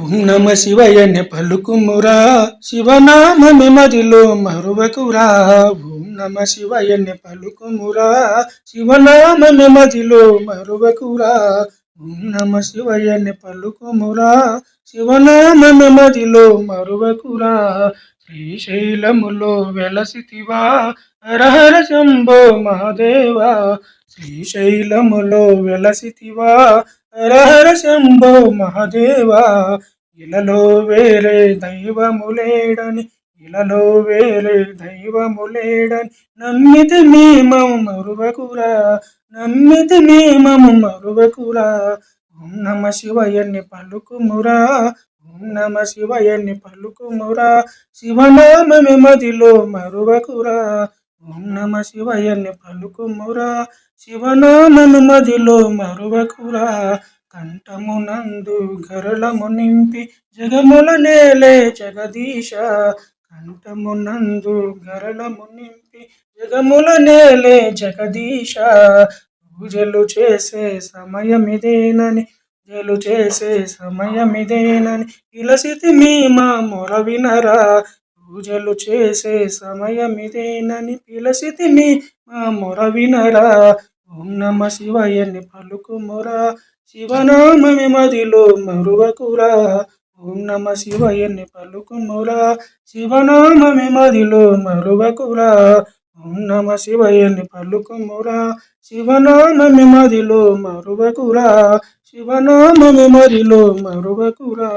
ఓం నమ శివయ్యని పలుకుమురా శివనామమి మదిలో మరువకురా. ఓం నమ శివయ్యని పలుకుమురా శివనామమి మదిలో మరువకురా. ఓం నమ శివయ్యని పలుకుమురా శివనామమి మదిలో మరువకురా. శ్రీశైలములో వెలసితివా హరహర శంభో మహాదేవా. శ్రీశైలములో వెలసితివా హరహర శంభో మహాదేవా. ఇలలో వేరే దైవములేడని ఇలలో వేరే దైవములేడని నమ్మితి మేమము మరువకురా. నమ్మితి మేమము మరువకురా. ఓం నమ శివయ్యని పలుకుమురా ఓం నమ శివయ్యని పలుకుమురా శివనామమి మదిలో మరువకురా. ఓం నమ శివయ్యని పలుకుమురా శివనామమి మదిలో మరువకురా. కంఠమునందు గరళము నింపి జగముల నేలే జగదీశ. కంఠమునందు గరళము నింపి జగముల నేలే జగదీశ. పూజలు చేసే సమయమిదేనని పూజలు చేసే సమయమిదేనని పిలసితి మీ మా మొర వినరా. పూజలు చేసే సమయమిదేనని పిలసితి మీ మా మొర వినరా. ఓం నమ శివయ్యని పలుకుమురా శివనామమి మదిలో మరువకురా. ఓం నమ శివయ్యని పలుకుమురా శివనామమి మదిలో మరువకురా. ఓం నమ శివయ్యని పలుకుమురా శివనామమి మదిలో మరువకురా. శివనామమి మదిలో మరువకురా.